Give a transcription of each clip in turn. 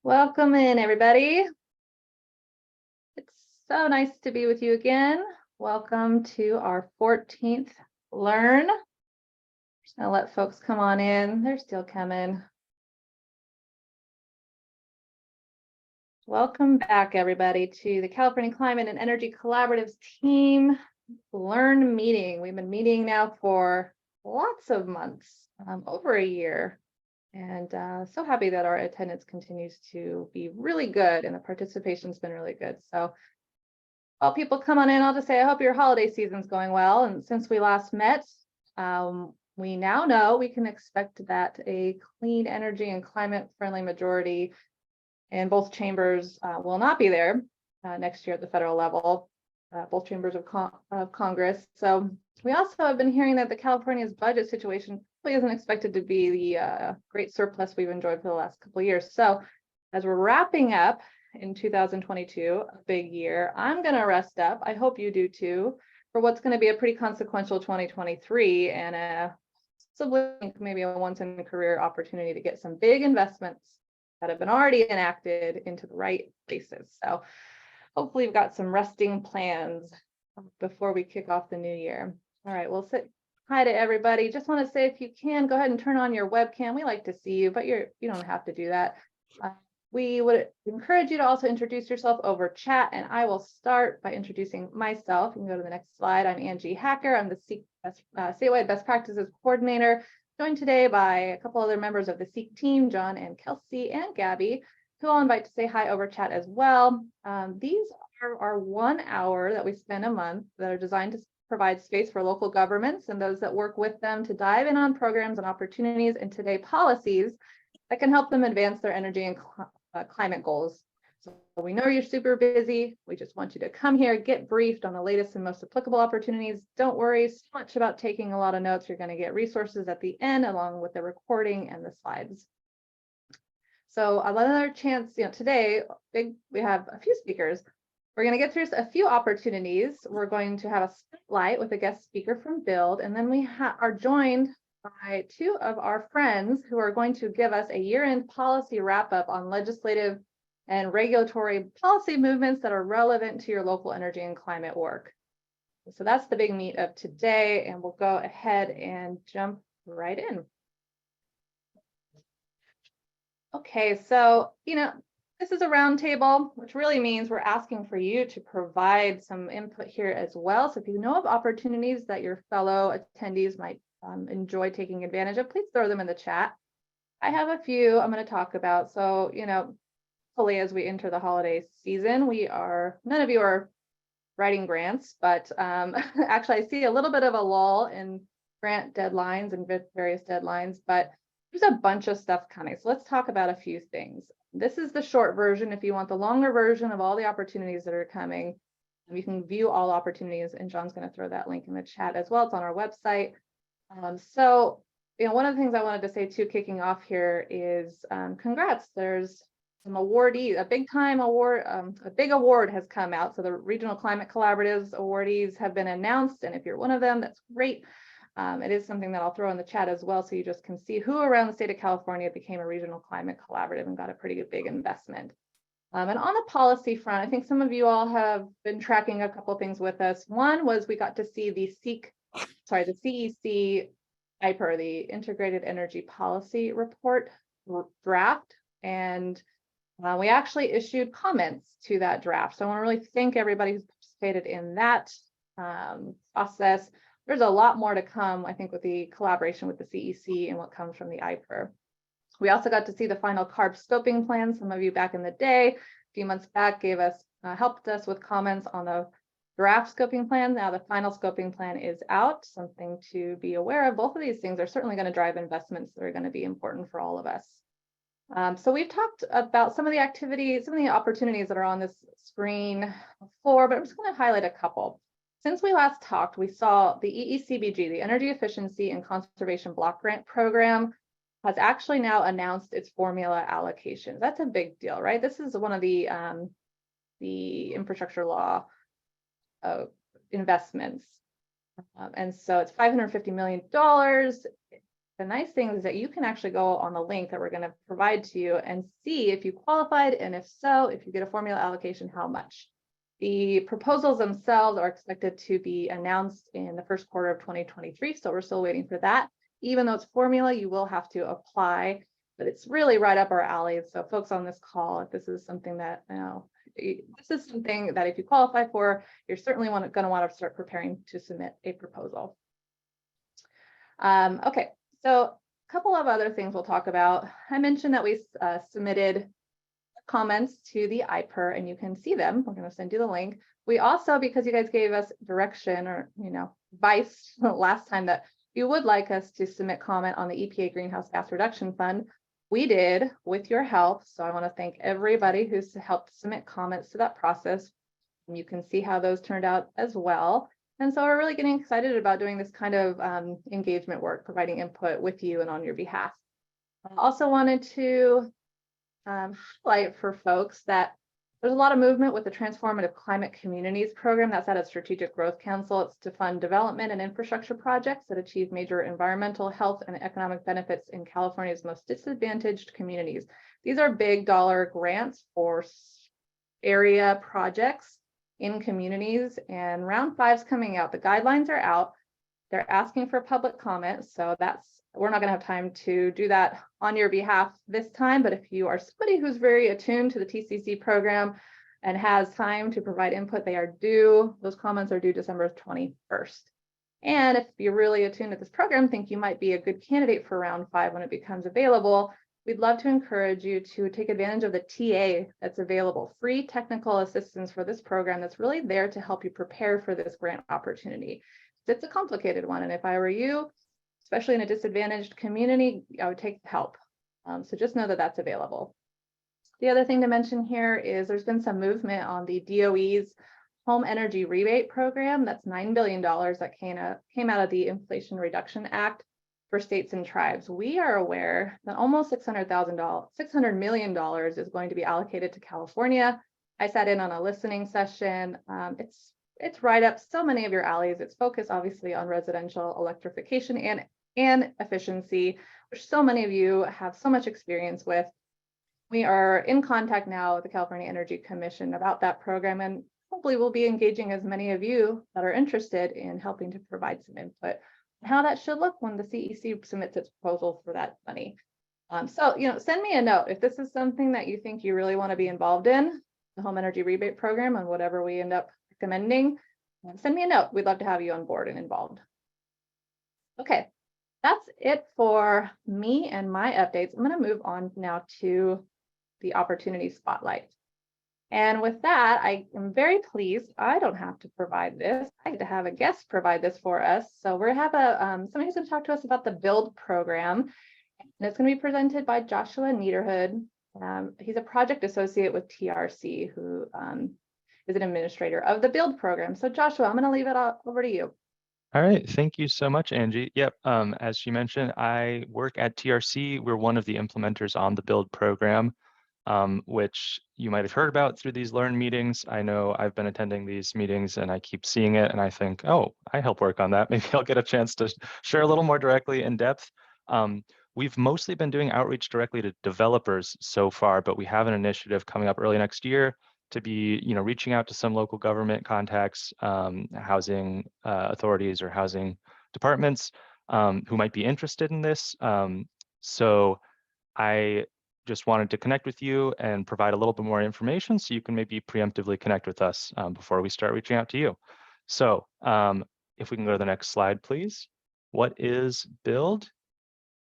Welcome in, everybody. It's so nice to be with you again. Welcome to our 14th LERN. Just gonna let folks come on in. They're still coming. Welcome back, everybody, to the California Climate and Energy Collaboratives team LERN meeting. We've been meeting now for lots of months, over a year. And so happy that our attendance continues to be really good and the participation's been really good. So while people come on in, I'll just say I hope your holiday season's going well. And since we last met, we now know we can expect that a clean energy and climate friendly majority in both chambers will not be there next year at the federal level, both chambers of Congress. So we also have been hearing that the California's budget situation really isn't expected to be the great surplus we've enjoyed for the last couple of years. So as we're wrapping up in 2022, a big year, I'm going to rest up. I hope you do too, for what's going to be a pretty consequential 2023 and maybe a once in a career opportunity to get some big investments that have been already enacted into the right places. So hopefully we've got some resting plans before we kick off the new year. All right, we'll sit. Hi to everybody. Just want to say, if you can, go ahead and turn on your webcam. We like to see you, but you don't have to do that. We would encourage you to also introduce yourself over chat, and I will start by introducing myself. You can go to the next slide. I'm Angie Hacker. I'm the statewide Best Practices Coordinator, joined today by a couple other members of the SEEK team, John and Kelsey and Gabby, who I'll invite to say hi over chat as well. These are our 1 hour that we spend a month that are designed to provide space for local governments and those that work with them to dive in on programs and opportunities and today policies that can help them advance their energy and climate goals. So we know you're super busy. We just want you to come here, get briefed on the latest and most applicable opportunities. Don't worry so much about taking a lot of notes. You're going to get resources at the end along with the recording and the slides. So another chance, today we have a few speakers. We're going to get through a few opportunities. We're going to have a spotlight with a guest speaker from Build, and then we are joined by two of our friends who are going to give us a year-end policy wrap-up on legislative and regulatory policy movements that are relevant to your local energy and climate work. So that's the big meat of today, and we'll go ahead and jump right in. Okay, so, this is a roundtable, which really means we're asking for you to provide some input here as well. So if you know of opportunities that your fellow attendees might enjoy taking advantage of, please throw them in the chat. I have a few I'm going to talk about. So, hopefully as we enter the holiday season, none of you are writing grants, but actually I see a little bit of a lull in grant deadlines and various deadlines, but there's a bunch of stuff coming. So let's talk about a few things. This is the short version. If you want the longer version of all the opportunities that are coming, you can view all opportunities, and John's going to throw that link in the chat as well. It's on our website. So, one of the things I wanted to say too, kicking off here is congrats. There's some awardees, a big time award, a big award has come out. So the Regional Climate Collaboratives awardees have been announced, and if you're one of them, that's great. It is something that I'll throw in the chat as well, so you just can see who around the state of California became a regional climate collaborative and got a pretty big investment. And on the policy front, I think some of you all have been tracking a couple of things with us. One was we got to see the CEC IPER, the Integrated Energy Policy Report draft, and we actually issued comments to that draft. So I want to really thank everybody who's participated in that process. There's a lot more to come, I think, with the collaboration with the CEC and what comes from the IPER. We also got to see the final CARB scoping plan. Some of you back in the day, a few months back, helped us with comments on the draft scoping plan. Now the final scoping plan is out, something to be aware of. Both of these things are certainly going to drive investments that are going to be important for all of us. So we've talked about some of the activities, some of the opportunities that are on this screen before, but I'm just going to highlight a couple. Since we last talked, we saw the EECBG, the Energy Efficiency and Conservation Block Grant Program, has actually now announced its formula allocations. That's a big deal, right? This is one of the infrastructure law investments. And so it's $550 million. the nice thing is that you can actually go on the link that we're going to provide to you and see if you qualified, and if so, if you get a formula allocation, how much. The proposals themselves are expected to be announced in the first quarter of 2023, so we're still waiting for that. Even though it's formula, you will have to apply, but it's really right up our alley. So folks on this call, if this is something that, this is something that if you qualify for, you're certainly going to want to start preparing to submit a proposal. Okay, so a couple of other things we'll talk about. I mentioned that we submitted comments to the IPER, and you can see them. We're going to send you the link. We also, because you guys gave us direction or advice last time that you would like us to submit comment on the EPA Greenhouse Gas Reduction Fund, we did with your help. So I want to thank everybody who's helped submit comments to that process. And you can see how those turned out as well. And so we're really getting excited about doing this kind of engagement work, providing input with you and on your behalf. I also wanted to highlight for folks that there's a lot of movement with the Transformative Climate Communities program that's at a Strategic Growth Council. It's to fund development and infrastructure projects that achieve major environmental, health, and economic benefits in California's most disadvantaged communities. These are big dollar grants for area projects in communities, and round 5's coming out. The guidelines are out. They're asking for public comment, so we're not going to have time to do that on your behalf this time, but if you are somebody who's very attuned to the TCC program and has time to provide input, they are due. Those comments are due December 21st. And if you're really attuned to this program, think you might be a good candidate for round 5 when it becomes available, we'd love to encourage you to take advantage of the TA that's available, free technical assistance for this program that's really there to help you prepare for this grant opportunity. It's a complicated one, and if I were you, especially in a disadvantaged community, I would take the help. So just know that that's available. The other thing to mention here is there's been some movement on the DOE's home energy rebate program. That's $9 billion that came out of the Inflation Reduction Act for states and tribes. We are aware that almost $600 million is going to be allocated to California. I sat in on a listening session. It's right up so many of your alleys. It's focused obviously on residential electrification and efficiency, which so many of you have so much experience with. We are in contact now with the California Energy Commission about that program, and hopefully we'll be engaging as many of you that are interested in helping to provide some input on how that should look when the CEC submits its proposal for that money. So, send me a note if this is something that you think you really want to be involved in, the home energy rebate program and whatever we end up recommending. Send me a note. We'd love to have you on board and involved. Okay, that's it for me and my updates. I'm going to move on now to the opportunity spotlight. And with that, I am very pleased. I don't have to provide this. I get to have a guest provide this for us. So we have somebody who's going to talk to us about the BUILD program. And it's going to be presented by Joshua Niederhood. He's a project associate with TRC who is an administrator of the BUILD program. So Joshua, I'm going to leave it over to you. All right, thank you so much, Angie. Yep, as she mentioned, I work at TRC. We're one of the implementers on the BUILD program, which you might have heard about through these LERN meetings. I know I've been attending these meetings and I keep seeing it and I think, oh, I help work on that. Maybe I'll get a chance to share a little more directly in depth. We've mostly been doing outreach directly to developers so far, but we have an initiative coming up early next year to be, reaching out to some local government contacts, housing authorities or housing departments who might be interested in this. So I just wanted to connect with you and provide a little bit more information so you can maybe preemptively connect with us before we start reaching out to you. So if we can go to the next slide, please. What is BUILD?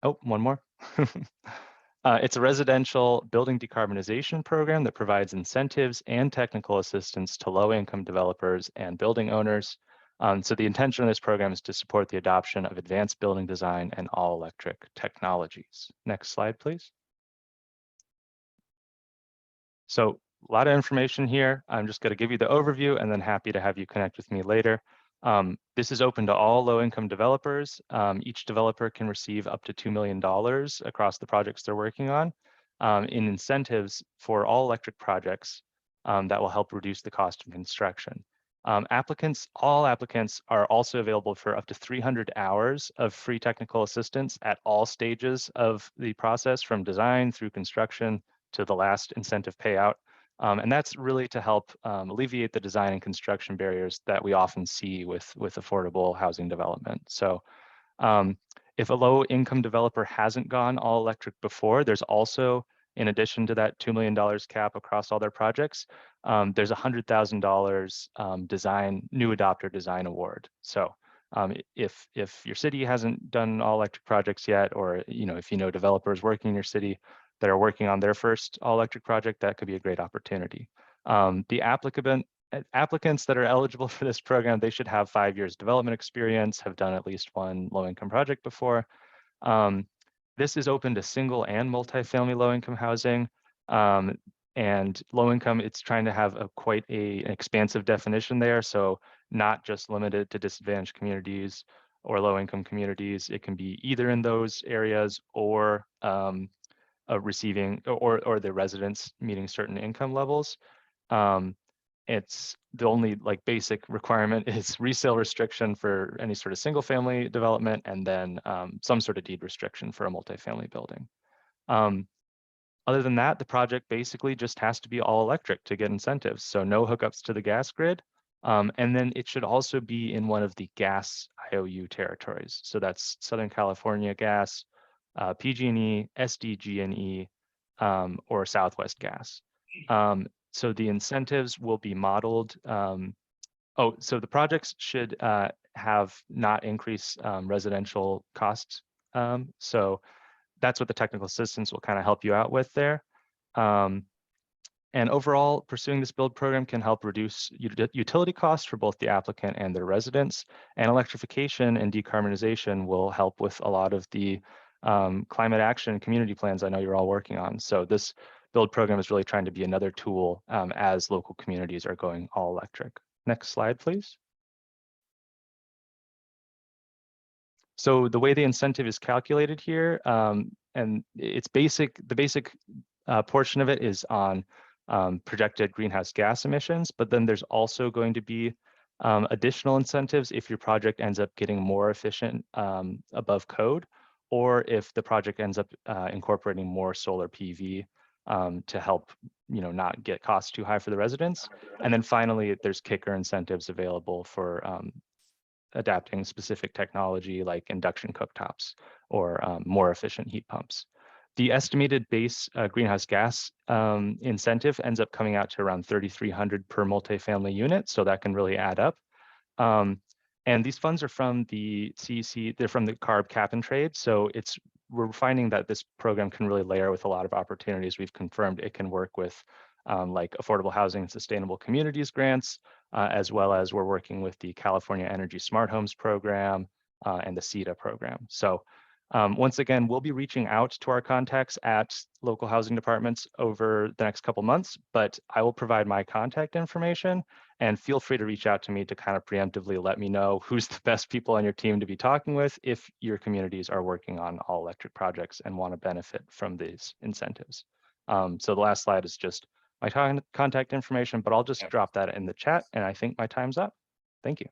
Oh, one more. It's a residential building decarbonization program that provides incentives and technical assistance to low-income developers and building owners. So the intention of this program is to support the adoption of advanced building design and all-electric technologies. Next slide, please. So a lot of information here. I'm just going to give you the overview and then happy to have you connect with me later. This is open to all low-income developers. Each developer can receive up to $2 million across the projects they're working on in incentives for all electric projects that will help reduce the cost of construction. All applicants are also available for up to 300 hours of free technical assistance at all stages of the process, from design through construction to the last incentive payout. And that's really to help alleviate the design and construction barriers that we often see with affordable housing development. So if a low income developer hasn't gone all electric before, there's also, in addition to that $2 million cap across all their projects, there's a $100,000 new adopter design award. So if your city hasn't done all electric projects yet, or if you know developers working in your city that are working on their first all electric project, that could be a great opportunity. The applicants that are eligible for this program, they should have 5 years development experience, have done at least one low-income project before. This is open to single and multifamily low-income housing. And low-income, it's trying to have quite an expansive definition there. So not just limited to disadvantaged communities or low-income communities. It can be either in those areas or receiving or the residents meeting certain income levels. It's the only basic requirement is resale restriction for any sort of single family development, and then some sort of deed restriction for a multifamily building. Other than that, the project basically just has to be all electric to get incentives. So no hookups to the gas grid. And then it should also be in one of the gas IOU territories. So that's Southern California Gas, PG&E, SDG&E, or Southwest Gas. So the incentives will be modeled. So the projects should have not increase residential costs. So that's what the technical assistance will kind of help you out with there. And overall, pursuing this build program can help reduce utility costs for both the applicant and their residents. And electrification and decarbonization will help with a lot of the climate action community plans I know you're all working on. So this build program is really trying to be another tool as local communities are going all electric. Next slide, please. So the way the incentive is calculated here, and it's the basic portion of it is on projected greenhouse gas emissions, but then there's also going to be additional incentives if your project ends up getting more efficient above code, or if the project ends up incorporating more solar PV to help not get costs too high for the residents. And then finally, there's kicker incentives available for adapting specific technology like induction cooktops or more efficient heat pumps. The estimated base greenhouse gas incentive ends up coming out to around $3,300 per multifamily unit, so that can really add up. And these funds are from the CEC, they're from the CARB cap and trade, so we're finding that this program can really layer with a lot of opportunities. We've confirmed it can work with like affordable housing and sustainable communities grants, as well as we're working with the California Energy Smart Homes program and the CETA program. So once again, we'll be reaching out to our contacts at local housing departments over the next couple months, but I will provide my contact information, and feel free to reach out to me to kind of preemptively let me know who's the best people on your team to be talking with if your communities are working on all electric projects and want to benefit from these incentives. So the last slide is just my contact information, but I'll just drop that in the chat, and I think my time's up. Thank you.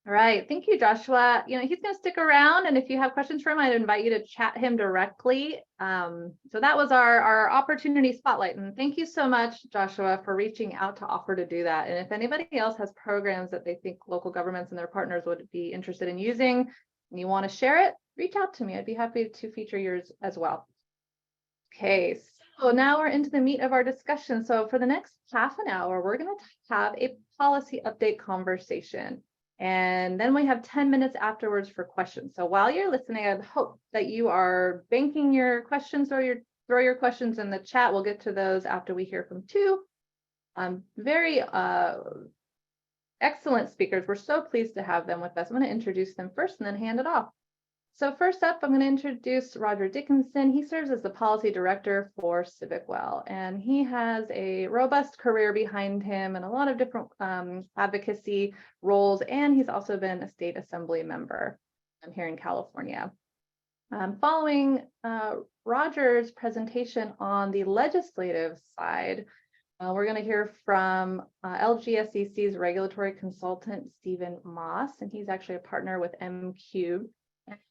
All right, thank you, Joshua. He's going to stick around, and if you have questions for him, I'd invite you to chat him directly. So that was our opportunity spotlight, and thank you so much, Joshua, for reaching out to offer to do that. And if anybody else has programs that they think local governments and their partners would be interested in using, and you want to share it, reach out to me. I'd be happy to feature yours as well. Okay, so now we're into the meat of our discussion. So for the next half an hour, we're going to have a policy update conversation. And then we have 10 minutes afterwards for questions. So while you're listening, I hope that you are banking your questions, or throw your questions in the chat. We'll get to those after we hear from two very excellent speakers. We're so pleased to have them with us. I'm going to introduce them first and then hand it off. So first up, I'm going to introduce Roger Dickinson. He serves as the policy director for CivicWell, and he has a robust career behind him and a lot of different advocacy roles, and he's also been a state assembly member here in California. Following Roger's presentation on the legislative side, We're going to hear from LGSEC's regulatory consultant, Stephen Moss, and he's actually a partner with MQ.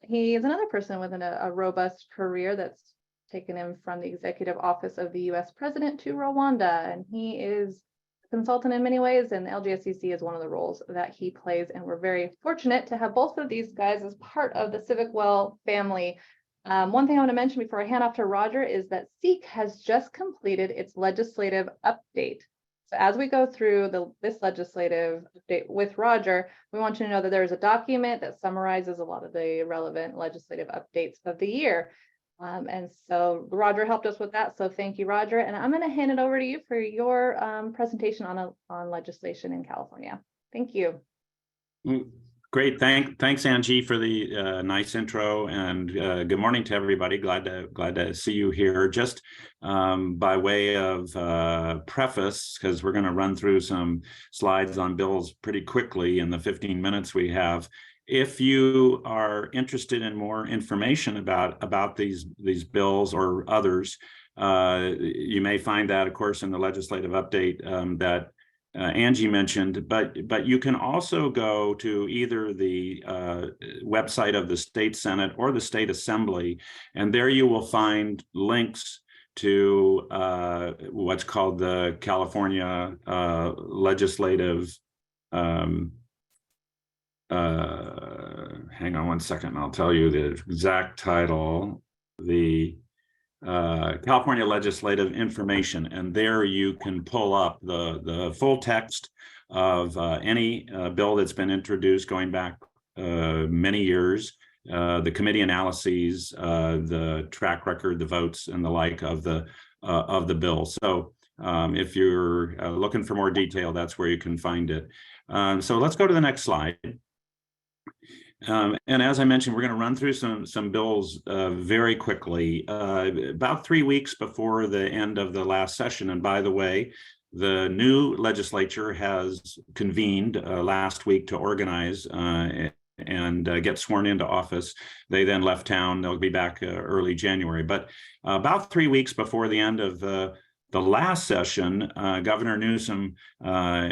He is another person with a robust career that's taken him from the executive office of the U.S. president to Rwanda, and he is a consultant in many ways, and LGSEC is one of the roles that he plays, and we're very fortunate to have both of these guys as part of the CivicWell family. One thing I want to mention before I hand off to Roger is that SEEK has just completed its legislative update. So as we go through this legislative update with Roger, we want you to know that there is a document that summarizes a lot of the relevant legislative updates of the year. And so Roger helped us with that. So thank you, Roger. And I'm going to hand it over to you for your presentation on legislation in California. Thank you. Great, thanks Angie for the nice intro, and good morning to everybody. Glad to see you here. Just by way of preface, because we're going to run through some slides on bills pretty quickly in the 15 minutes we have. If you are interested in more information about these bills or others, you may find that, of course, in the legislative update that Angie mentioned, but you can also go to either the website of the State Senate or the State Assembly, and there you will find links to what's called the California Legislative. Hang on one second, I'll tell you the exact title. The California Legislative Information, and there you can pull up the full text of any bill that's been introduced going back many years, the committee analyses, the track record, the votes, and the like of the bill. So if you're looking for more detail, that's where you can find it. So let's go to the next slide. And as I mentioned, we're going to run through some bills very quickly. About 3 weeks before the end of the last session, and by the way, the new legislature has convened last week to organize and get sworn into office. They then left town. They'll be back early January. But about 3 weeks before the end of the last session, Governor Newsom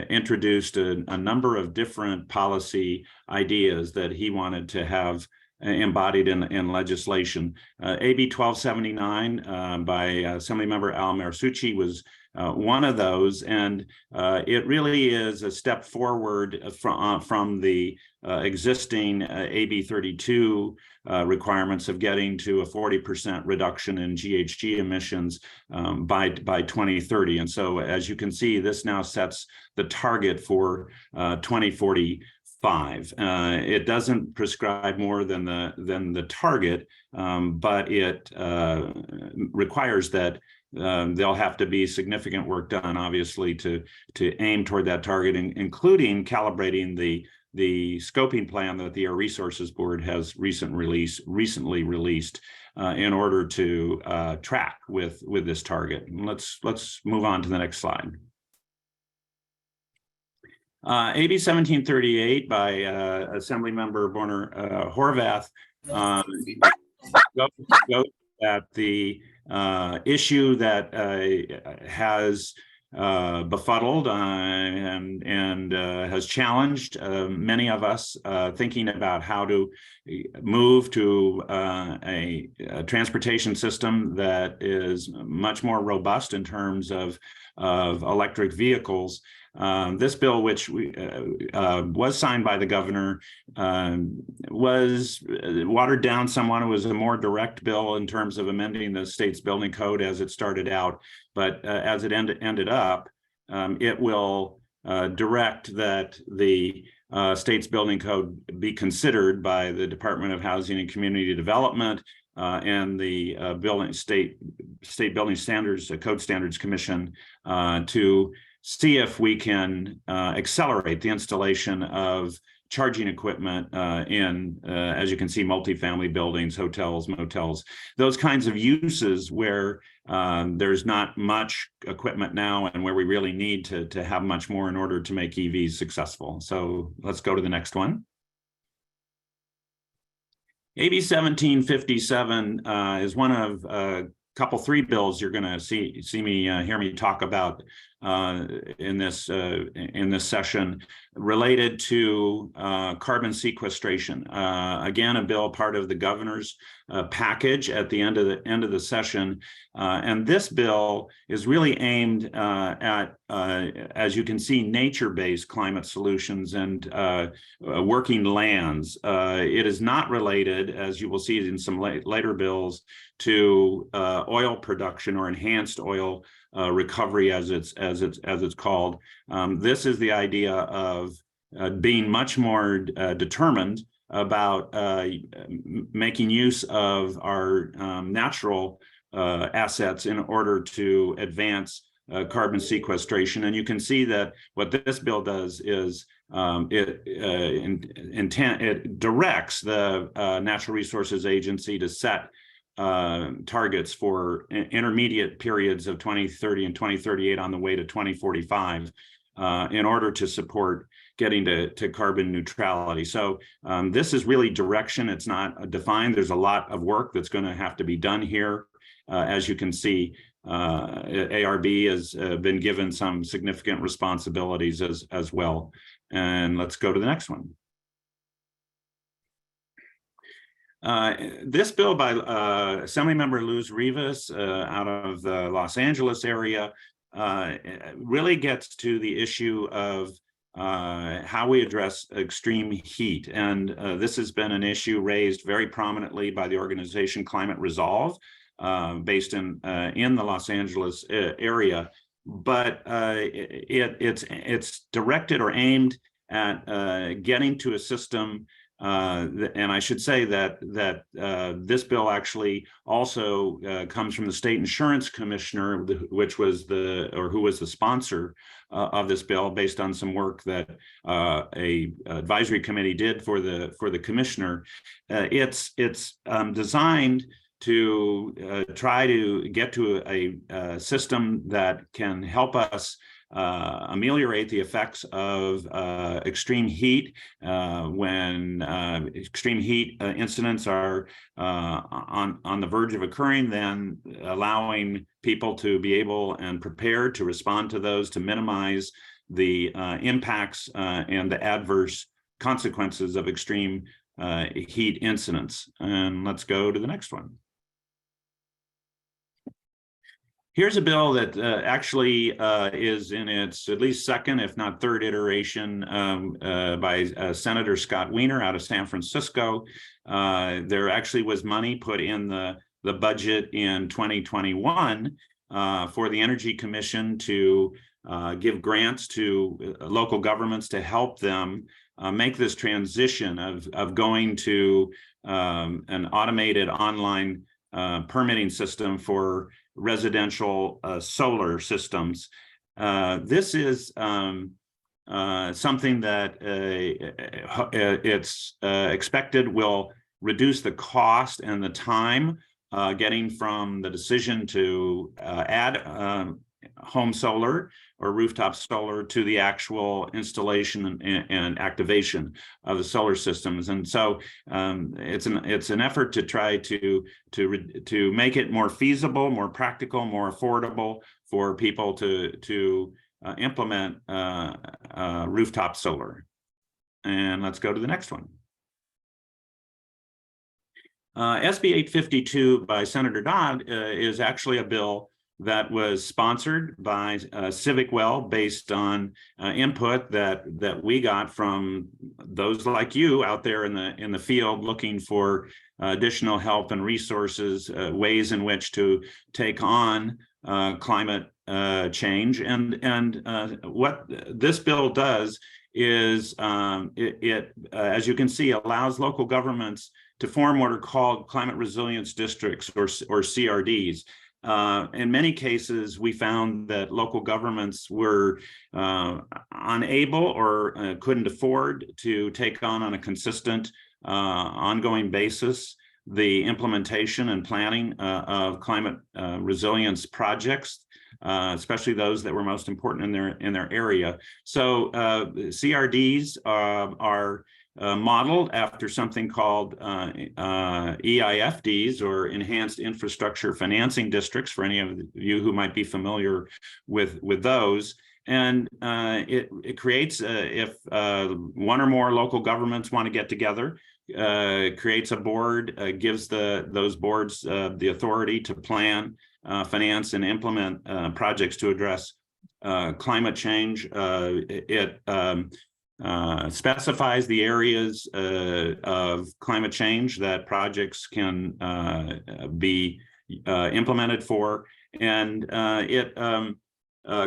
introduced a number of different policy ideas that he wanted to have embodied in legislation. AB 1279 by Assemblymember Al Marsucci was one of those, and it really is a step forward from the existing AB 32 requirements of getting to a 40% reduction in GHG emissions by 2030. And so, as you can see, this now sets the target for 2045. It doesn't prescribe more than the target, but it requires that there'll have to be significant work done, obviously, to aim toward that target, including calibrating the scoping plan that the Air Resources Board has recently released in order to track with this target. Let's move on to the next slide. AB 1738 by Assemblymember Borner Horvath goes at the issue that has befuddled and has challenged many of us thinking about how to move to a transportation system that is much more robust in terms of electric vehicles. This bill, which was signed by the governor, was watered down somewhat. It was a more direct bill in terms of amending the state's building code as it started out. But as it ended up, it will direct that the state's building code be considered by the Department of Housing and Community Development and the State Building Standards, Code Standards Commission to see if we can accelerate the installation of charging equipment in, as you can see, multifamily buildings, hotels, motels, those kinds of uses where there's not much equipment now and where we really need to have much more in order to make EVs successful. So let's go to the next one. AB 1757 is one of three bills you're going to hear me talk about in this session related to carbon sequestration. Again, a bill part of the governor's package at the end of the session, and this bill is really aimed at, as you can see, nature-based climate solutions and working lands. It is not related, as you will see in some later bills, to oil production or enhanced oil recovery, as it's called. This is the idea of being much more determined about making use of our natural assets in order to advance carbon sequestration. And you can see that what this bill does is it directs the Natural Resources Agency to set targets for intermediate periods of 2030 and 2038 on the way to 2045 in order to support getting to carbon neutrality. So this is really direction. It's not defined. There's a lot of work that's going to have to be done here. As you can see, ARB has been given some significant responsibilities as well. And let's go to the next one. This bill by Assemblymember Luz Rivas out of the Los Angeles area really gets to the issue of how we address extreme heat. And this has been an issue raised very prominently by the organization Climate Resolve, based in the Los Angeles area. But it's directed or aimed at getting to a system. And I should say that this bill actually also comes from the state insurance commissioner, who was the sponsor of this bill, based on some work that a advisory committee did for the commissioner. It's designed to try to get to a system that can help us ameliorate the effects of extreme heat when extreme heat incidents are on the verge of occurring, then allowing people to be able and prepared to respond to those, to minimize the impacts and the adverse consequences of extreme heat incidents. And let's go to the next one. Here's a bill that actually is in its at least second, if not third iteration by Senator Scott Wiener out of San Francisco. There actually was money put in the budget in 2021 for the Energy Commission to give grants to local governments to help them make this transition of going to an automated online permitting system for residential solar systems. This is something that it's expected will reduce the cost and the time getting from the decision to add home solar or rooftop solar to the actual installation and activation of the solar systems. And so it's an effort to try to make it more feasible, more practical, more affordable for people to implement rooftop solar. And let's go to the next one. SB 852 by Senator Dodd is actually a bill that was sponsored by CivicWell, based on input that we got from those like you out there in the field looking for additional help and resources, ways in which to take on climate change. And what this bill does is it as you can see, allows local governments to form what are called climate resilience districts or CRDs. In many cases, we found that local governments were unable or couldn't afford to take on a consistent, ongoing basis the implementation and planning of climate resilience projects, especially those that were most important in their area. So CRDs are modeled after something called EIFDs, or Enhanced Infrastructure Financing Districts, for any of you who might be familiar with those. And it creates, if one or more local governments want to get together, creates a board, gives those boards the authority to plan, finance, and implement projects to address climate change. It specifies the areas of climate change that projects can be implemented for, and it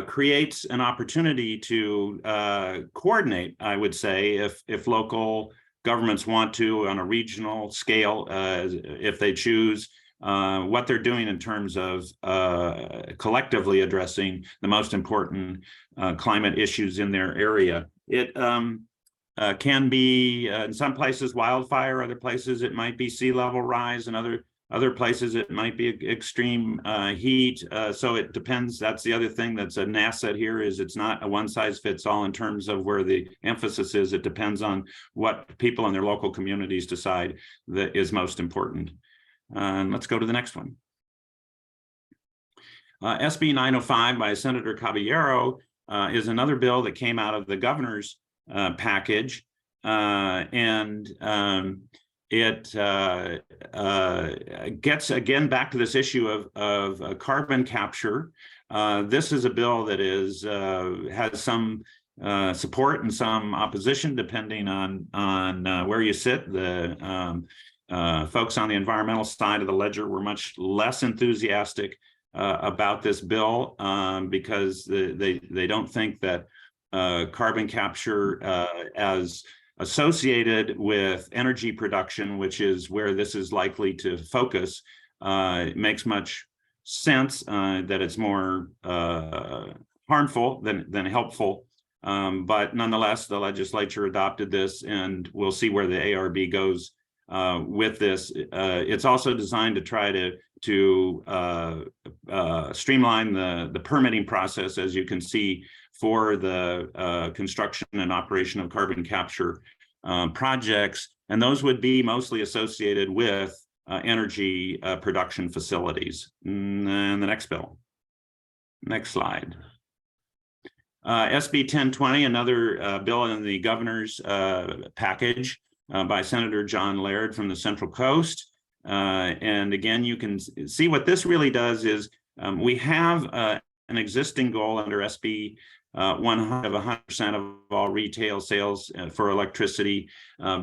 creates an opportunity to coordinate, I would say, if local governments want to, on a regional scale, if they choose, what they're doing in terms of collectively addressing the most important climate issues in their area. It can be, in some places, wildfire, other places it might be sea level rise, and other places it might be extreme heat. So it depends. That's the other thing that's an asset here, is it's not a one size fits all in terms of where the emphasis is. It depends on what people in their local communities decide that is most important. Let's go to the next one. SB 905 by Senator Caballero is another bill that came out of the governor's package, and it gets again back to this issue of carbon capture. This is a bill that has some support and some opposition depending on where you sit. The folks on the environmental side of the ledger were much less enthusiastic about this bill because they don't think that carbon capture as associated with energy production, which is where this is likely to focus, makes much sense, that it's more harmful than helpful. But nonetheless, the legislature adopted this, and we'll see where the ARB goes with this. It's also designed to try to streamline the permitting process, as you can see, for the construction and operation of carbon capture projects, and those would be mostly associated with energy production facilities. And the next bill. Next slide. SB 1020, another bill in the governor's package by Senator John Laird from the Central Coast. And again, you can see what this really does is we have an existing goal under SB 100 of 100% of all retail sales for electricity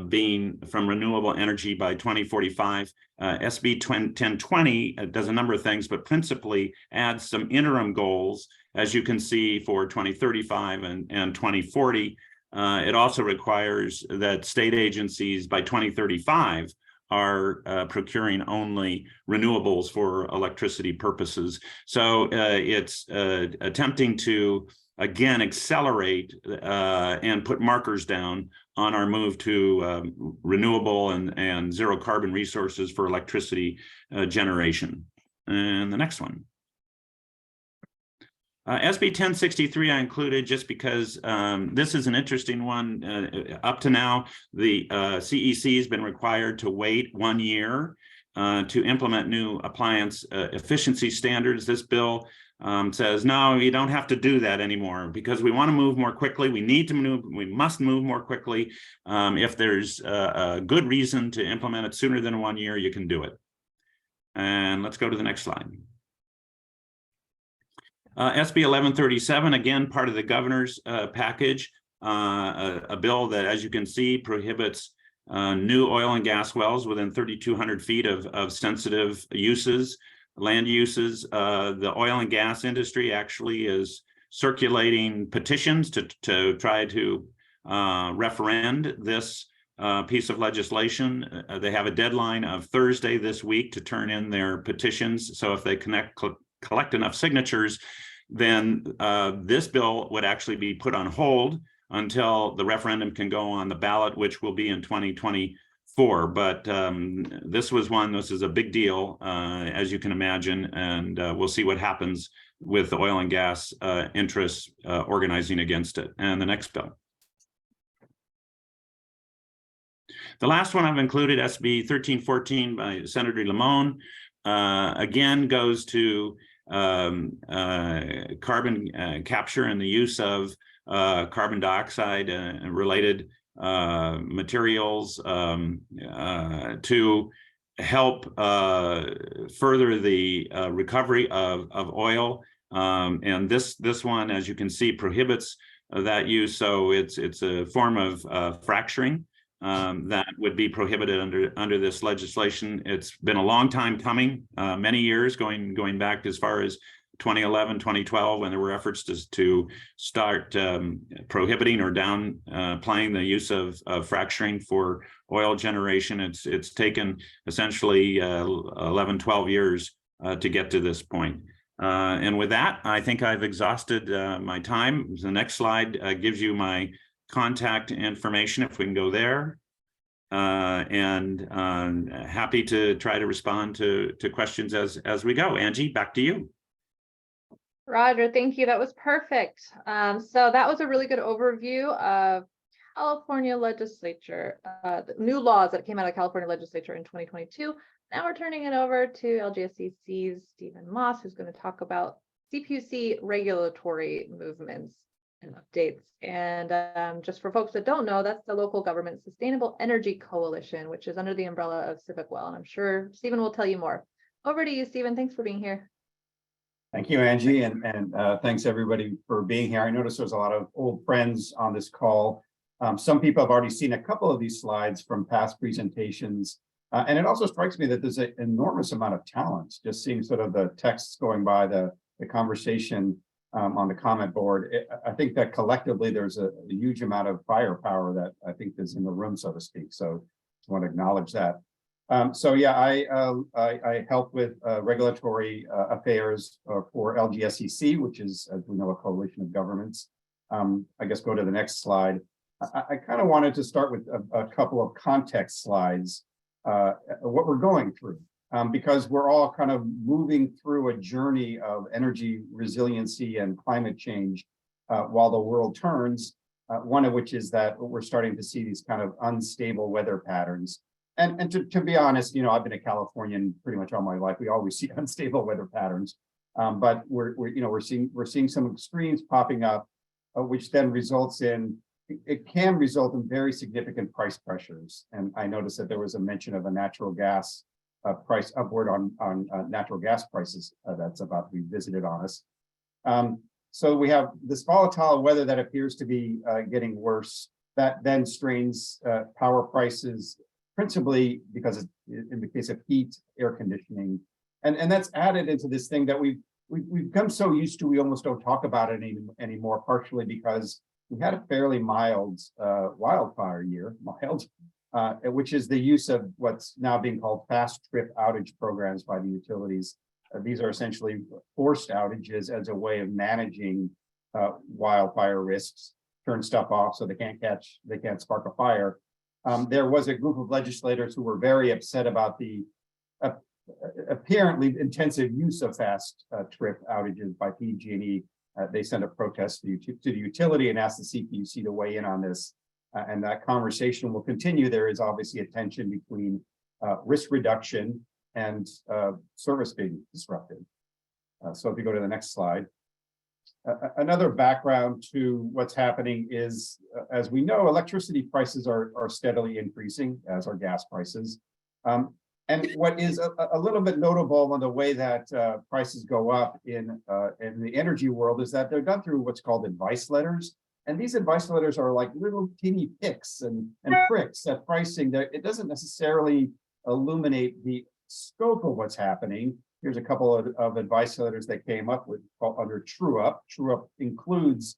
being from renewable energy by 2045. SB 1020 does a number of things, but principally adds some interim goals, as you can see, for 2035 and 2040. It also requires that state agencies by 2035 are procuring only renewables for electricity purposes. So it's attempting to, again, accelerate and put markers down on our move to renewable and zero carbon resources for electricity generation. And the next one. SB 1063 I included just because this is an interesting one. Up to now, the CEC has been required to wait 1 year to implement new appliance efficiency standards. This bill says, no, you don't have to do that anymore because we want to move more quickly. We need to move, we must move more quickly. If there's a good reason to implement it sooner than 1 year, you can do it. And let's go to the next slide. SB 1137, again, part of the governor's package, a bill that, as you can see, prohibits new oil and gas wells within 3,200 feet of sensitive uses, land uses. The oil and gas industry actually is circulating petitions to try to referend this piece of legislation. They have a deadline of Thursday this week to turn in their petitions. So if they collect enough signatures, then this bill would actually be put on hold until the referendum can go on the ballot, which will be in 2024. But this is a big deal, as you can imagine, and we'll see what happens with the oil and gas interests organizing against it. And the next bill. The last one I've included, SB 1314 by Senator Lamone, again goes to carbon capture and the use of carbon dioxide and related materials to help further the recovery of oil. And this one, as you can see, prohibits that use. So it's a form of fracturing that would be prohibited under this legislation. It's been a long time coming, many years, going back as far as 2011, 2012, when there were efforts to start prohibiting or downplaying the use of fracturing for oil generation. It's taken essentially 11, 12 years to get to this point. And with that, I think I've exhausted my time. The next slide gives you my contact information, if we can go there. And happy to try to respond to questions as we go. Angie, back to you. Roger, thank you. That was perfect. So that was a really good overview of California legislature, the new laws that came out of California legislature in 2022. Now we're turning it over to LGSCC's Stephen Moss, who's going to talk about CPUC regulatory movements and updates. And just for folks that don't know, that's the Local Government Sustainable Energy Coalition, which is under the umbrella of CivicWell. And I'm sure Stephen will tell you more. Over to you, Stephen. Thanks for being here. Thank you, Angie, and thanks everybody for being here. I noticed there's a lot of old friends on this call. Some people have already seen a couple of these slides from past presentations. And it also strikes me that there's an enormous amount of talent, just seeing sort of the texts going by, the conversation on the comment board. I think that collectively there's a huge amount of firepower that I think is in the room, so to speak. So I want to acknowledge that. So yeah, I help with regulatory affairs for LGSCC, which is, as we know, a coalition of governments. I guess go to the next slide. I kind of wanted to start with a couple of context slides, what we're going through, because we're all kind of moving through a journey of energy resiliency and climate change while the world turns, one of which is that we're starting to see these kind of unstable weather patterns. And to be honest, you know, I've been a Californian pretty much all my life. We always see unstable weather patterns, but we're seeing some extremes popping up, which then results in it can result in very significant price pressures. And I noticed that there was a mention of a natural gas price upward on natural gas prices that's about to be visited on us. So we have this volatile weather that appears to be getting worse. That then strains power prices, principally because in the case of heat, air conditioning, and that's added into this thing that we've become so used to, we almost don't talk about it anymore, partially because we had a fairly mild wildfire year, which is the use of what's now being called fast trip outage programs by the utilities. These are essentially forced outages as a way of managing wildfire risks, turn stuff off so they can't spark a fire. There was a group of legislators who were very upset about the apparently intensive use of fast trip outages by PG&E. They sent a protest to the utility and asked the CPUC to weigh in on this. And that conversation will continue. There is obviously a tension between risk reduction and service being disrupted. So if you go to the next slide. Another background to what's happening is, as we know, electricity prices are steadily increasing, as are gas prices. And what is a little bit notable on the way that prices go up in the energy world is that they're done through what's called advice letters. And these advice letters are like little teeny picks and pricks at pricing that it doesn't necessarily illuminate the scope of what's happening. Here's a couple of advice letters that came up with under True Up. True Up includes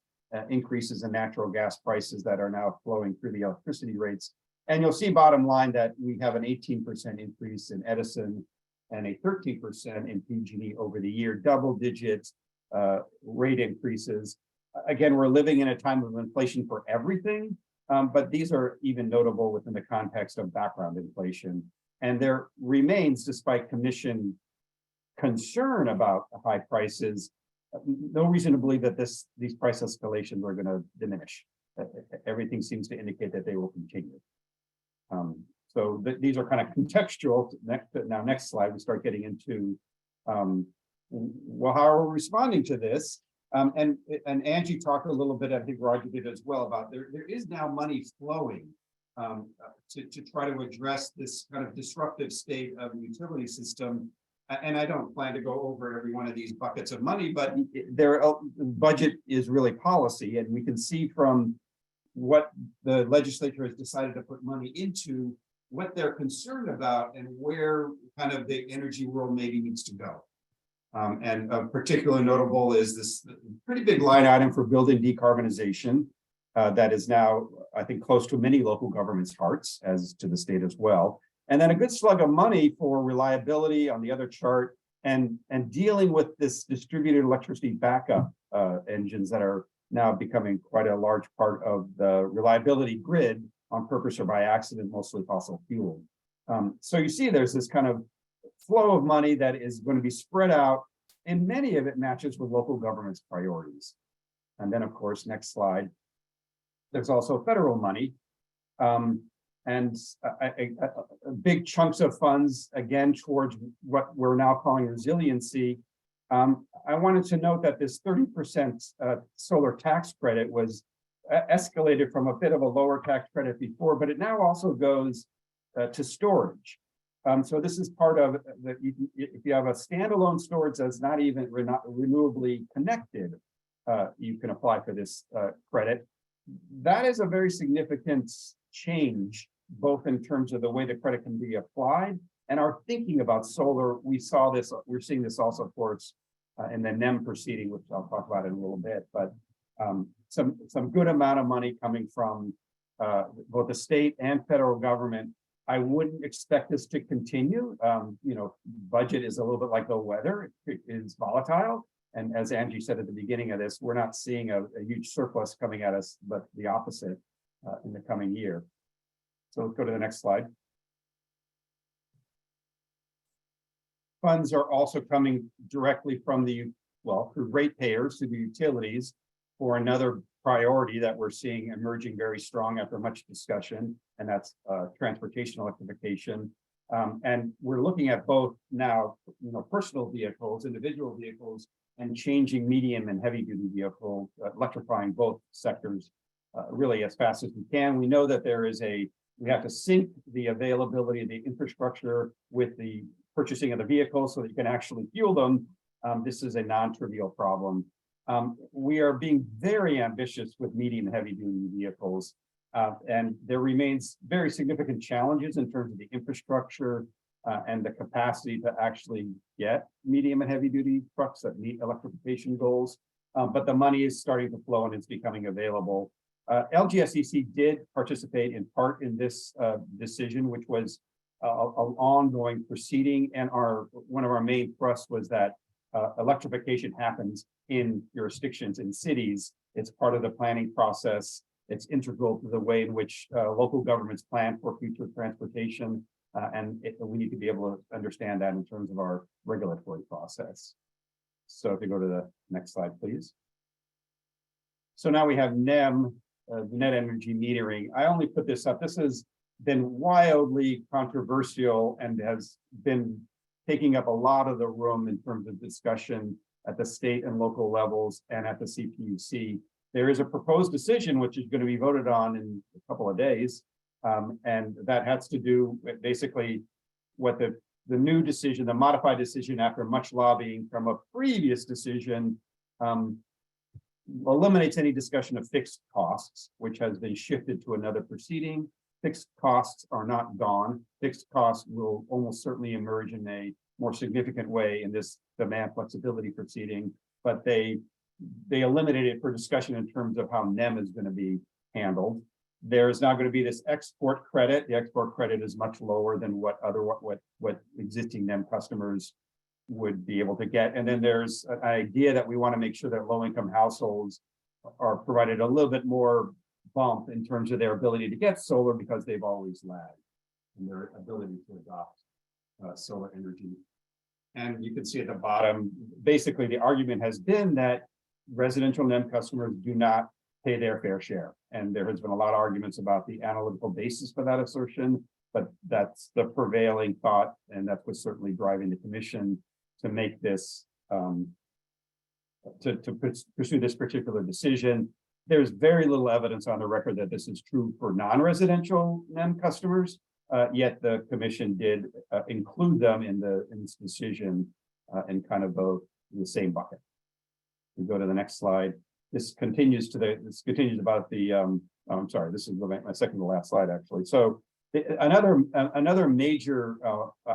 increases in natural gas prices that are now flowing through the electricity rates. And you'll see bottom line that we have an 18% increase in Edison and a 13% in PG&E over the year, double-digit rate increases. Again, we're living in a time of inflation for everything, but these are even notable within the context of background inflation. And there remains, despite commission concern about high prices, no reason to believe that these price escalations are going to diminish. Everything seems to indicate that they will continue. So these are kind of contextual. Next slide, we start getting into, well, how are we responding to this? And Angie talked a little bit, I think Roger did as well, about there is now money flowing to try to address this kind of disruptive state of the utility system. And I don't plan to go over every one of these buckets of money, but their budget is really policy. And we can see from what the legislature has decided to put money into, what they're concerned about, and where kind of the energy world maybe needs to go. And particularly notable is this pretty big line item for building decarbonization that is now, I think, close to many local governments' hearts, as to the state as well. And then a good slug of money for reliability on the other chart, and dealing with this distributed electricity backup engines that are now becoming quite a large part of the reliability grid on purpose or by accident, mostly fossil fuel. So you see there's this kind of flow of money that is going to be spread out, and many of it matches with local government's priorities. And then, of course, next slide, there's also federal money. And big chunks of funds, again, towards what we're now calling resiliency. I wanted to note that this 30% solar tax credit was escalated from a bit of a lower tax credit before, but it now also goes to storage. So this is part of the, if you have a standalone storage that's not even renewably connected, you can apply for this credit. That is a very significant change, both in terms of the way the credit can be applied and our thinking about solar. We saw this, we're seeing this also, of course, in the NEM proceeding, which I'll talk about in a little bit, but some good amount of money coming from both the state and federal government. I wouldn't expect this to continue. You know, budget is a little bit like the weather, it is volatile. And as Angie said at the beginning of this, we're not seeing a huge surplus coming at us, but the opposite in the coming year. So let's go to the next slide. Funds are also coming directly from the, well, through ratepayers to the utilities for another priority that we're seeing emerging very strong after much discussion, and that's transportation electrification. And we're looking at both now, you know, personal vehicles, individual vehicles, and changing medium and heavy duty vehicles, electrifying both sectors really as fast as we can. We know that there is we have to sync the availability of the infrastructure with the purchasing of the vehicles so that you can actually fuel them. This is a non-trivial problem. We are being very ambitious with medium and heavy duty vehicles. And there remains very significant challenges in terms of the infrastructure and the capacity to actually get medium and heavy duty trucks that meet electrification goals. But the money is starting to flow and it's becoming available. LGSEC did participate in part in this decision, which was an ongoing proceeding. And one of our main thrusts was that electrification happens in jurisdictions, in cities. It's part of the planning process. It's integral to the way in which local governments plan for future transportation. And we need to be able to understand that in terms of our regulatory process. So if you go to the next slide, please. So now we have NEM, net energy metering. I only put this up. This has been wildly controversial and has been taking up a lot of the room in terms of discussion at the state and local levels and at the CPUC. There is a proposed decision which is going to be voted on in a couple of days. And that has to do with basically what the new decision, the modified decision after much lobbying from a previous decision, eliminates any discussion of fixed costs, which has been shifted to another proceeding. Fixed costs are not gone. Fixed costs will almost certainly emerge in a more significant way in this demand flexibility proceeding, but they eliminated it for discussion in terms of how NEM is going to be handled. There's now going to be this export credit. The export credit is much lower than what existing NEM customers would be able to get. And then there's an idea that we want to make sure that low-income households are provided a little bit more bump in terms of their ability to get solar because they've always lagged in their ability to adopt solar energy. And you can see at the bottom, basically the argument has been that residential NEM customers do not pay their fair share. And there has been a lot of arguments about the analytical basis for that assertion, but that's the prevailing thought, and that was certainly driving the commission to make this to pursue this particular decision. There's very little evidence on the record that this is true for non-residential NEM customers, yet the commission did include them in this decision in kind of both the same bucket. We go to the next slide. This continues about the I'm sorry, this is my second to last slide actually. So another major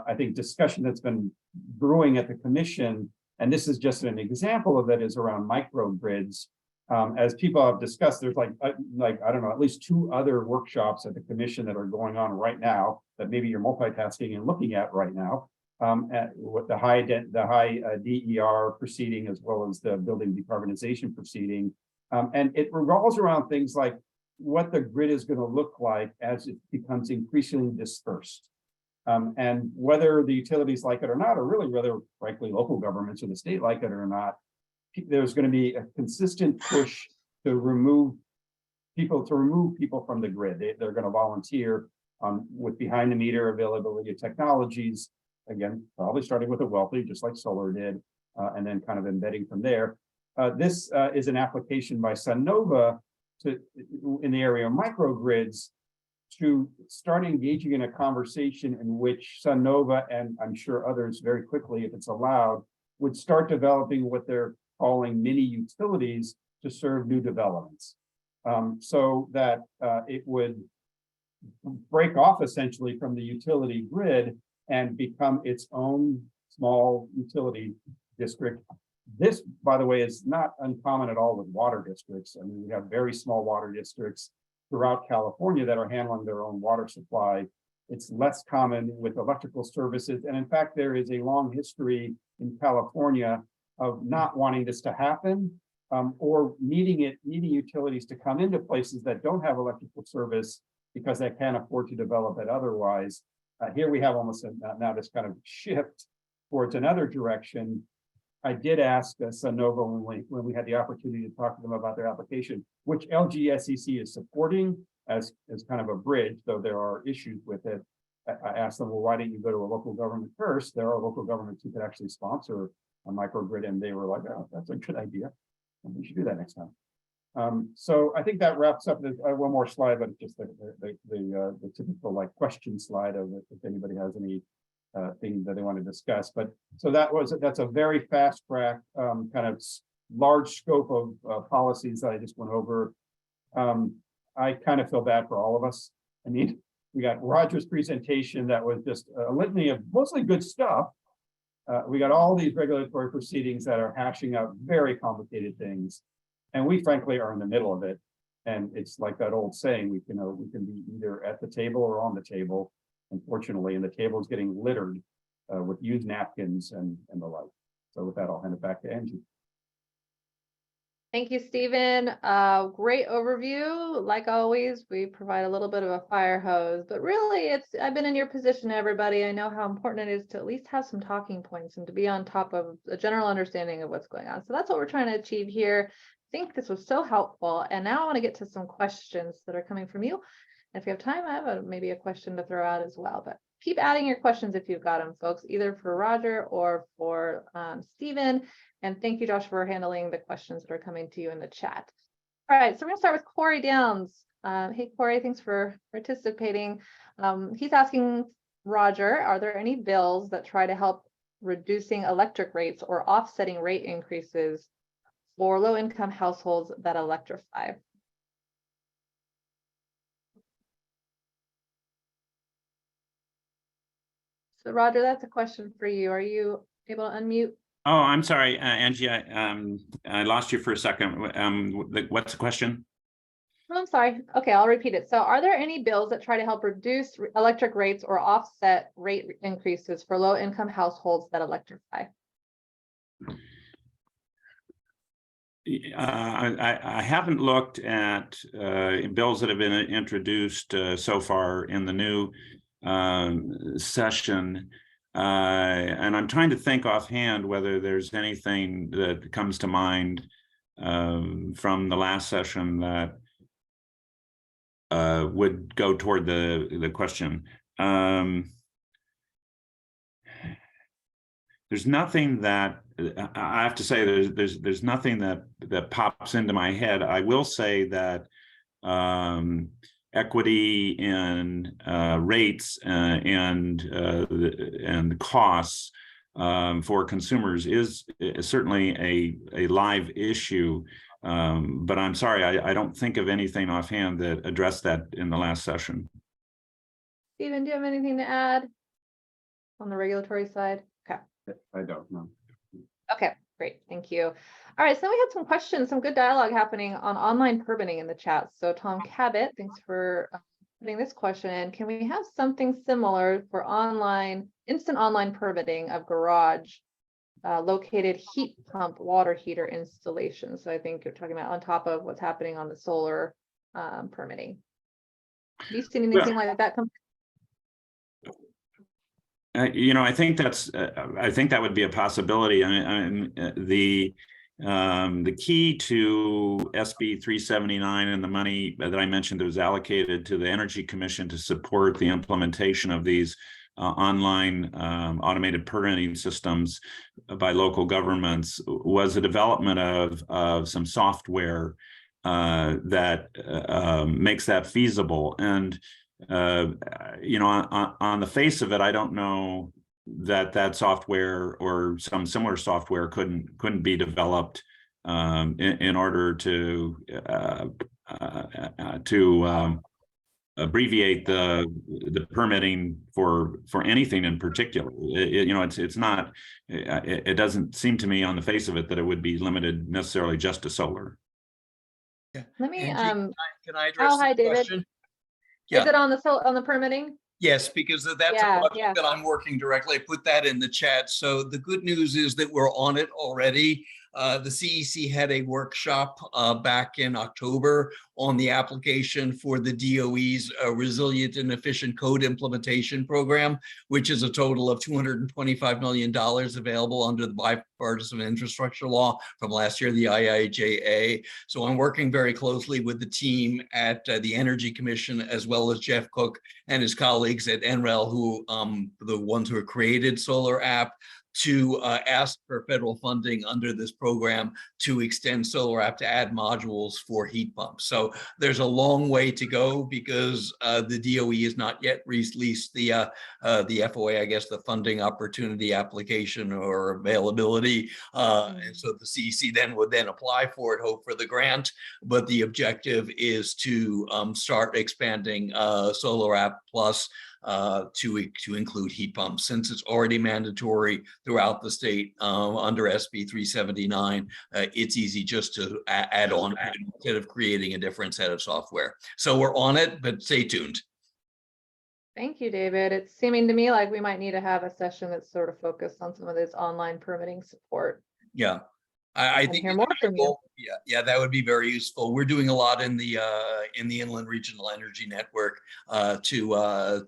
I think discussion that's been brewing at the commission, and this is just an example of it, is around microgrids. As people have discussed, there's like I don't know, at least 2 other workshops at the commission that are going on right now that maybe you're multitasking and looking at right now. At what the high DER proceeding, as well as the building decarbonization proceeding. And it revolves around things like what the grid is going to look like as it becomes increasingly dispersed. And whether the utilities like it or not, or really whether, frankly, local governments or the state like it or not, there's going to be a consistent push to remove people from the grid. They're going to volunteer with behind the meter availability of technologies. Again, probably starting with a wealthy, just like solar did, and then kind of embedding from there. This is an application by Sunnova in the area of microgrids to start engaging in a conversation in which Sunnova, and I'm sure others very quickly, if it's allowed, would start developing what they're calling mini utilities to serve new developments. So that it would break off essentially from the utility grid and become its own small utility district. This, by the way, is not uncommon at all with water districts. I mean, we have very small water districts throughout California that are handling their own water supply. It's less common with electrical services. And in fact, there is a long history in California of not wanting this to happen, or needing utilities to come into places that don't have electrical service because they can't afford to develop it otherwise. Here we have almost now this kind of shift towards another direction. I did ask Sunnova when we had the opportunity to talk to them about their application, which LGSEC is supporting as kind of a bridge, though there are issues with it. I asked them, well, why don't you go to a local government first? There are local governments who could actually sponsor a microgrid, and they were like, oh, that's a good idea, and we should do that next time. So I think that wraps up. There's one more slide, but it's just the typical like question slide of it, if anybody has any thing that they want to discuss. But so that's a very fast track kind of large scope of policies that I just went over. I kind of feel bad for all of us. I mean, we got Roger's presentation that was just a litany of mostly good stuff. We got all these regulatory proceedings that are hashing out very complicated things. And we frankly are in the middle of it. And it's like that old saying, we can be either at the table or on the table, unfortunately, and the table is getting littered with used napkins and the like. So with that, I'll hand it back to Angie. Thank you, Stephen. Great overview. Like always, we provide a little bit of a fire hose, but really I've been in your position, everybody. I know how important it is to at least have some talking points and to be on top of a general understanding of what's going on. So that's what we're trying to achieve here. I think this was so helpful. And now I want to get to some questions that are coming from you. And if you have time, I have maybe a question to throw out as well, but keep adding your questions if you've got them, folks, either for Roger or for Stephen. And thank you, Josh, for handling the questions that are coming to you in the chat. All right, so we're gonna start with Corey Downs. Hey, Corey, thanks for participating. He's asking Roger, are there any bills that try to help reducing electric rates or offsetting rate increases for low-income households that electrify? So Roger, that's a question for you. Are you able to unmute? Oh, I'm sorry, Angie, I lost you for a second. What's the question? Oh, I'm sorry. Okay, I'll repeat it. So are there any bills that try to help reduce electric rates or offset rate increases for low-income households that electrify? I haven't looked at bills that have been introduced so far in the new session, and I'm trying to think offhand whether there's anything that comes to mind from the last session that would go toward the question. There's nothing that I have to say. There's nothing that pops into my head. I will say that equity in rates and costs for consumers is certainly a live issue. But I'm sorry, I don't think of anything offhand that addressed that in the last session. Stephen, do you have anything to add on the regulatory side? Okay. I don't know. Okay, great. Thank you. All right, so we had some questions, some good dialogue happening on online permitting in the chat. So Tom Cabot, thanks for putting this question in. Can we have something similar for instant online permitting of garage located heat pump water heater installation? So I think you're talking about on top of what's happening on the solar permitting. Have you seen anything like that come? I think that would be a possibility. I mean, the key to SB 379 and the money that I mentioned that was allocated to the Energy Commission to support the implementation of these online automated permitting systems by local governments was the development of some software that makes that feasible. And on the face of it, I don't know that software or some similar software couldn't be developed in order to abbreviate the permitting for anything in particular. It's not. It doesn't seem to me on the face of it that it would be limited necessarily just to solar. Yeah. Let me Angie, can I address hi, the David. question? Is it on the permitting? Yes, because that's a project that I'm working directly. I put that in the chat. So the good news is that we're on it already. The CEC had a workshop back in October on the application for the DOE's Resilient and Efficient Code Implementation Program, which is a total of $225 million available under the Bipartisan Infrastructure Law from last year, the IIJA. So I'm working very closely with the team at the Energy Commission, as well as Jeff Cook and his colleagues at NREL, who the ones who created Solar App, to ask for federal funding under this program to extend Solar App to add modules for heat pumps. So there's a long way to go because the DOE has not yet released the FOA, I guess, the funding opportunity application or availability. And so the CEC would apply for it, hope for the grant. But the objective is to start expanding Solar App Plus to include heat pumps, since it's already mandatory throughout the state under SB 379. It's easy just to add on instead of creating a different set of software. So we're on it, but stay tuned. Thank you, David. It's seeming to me like we might need to have a session that's sort of focused on some of this online permitting support. Yeah. I think hear more from you. Yeah, that would be very useful. We're doing a lot in the Inland Regional Energy Network to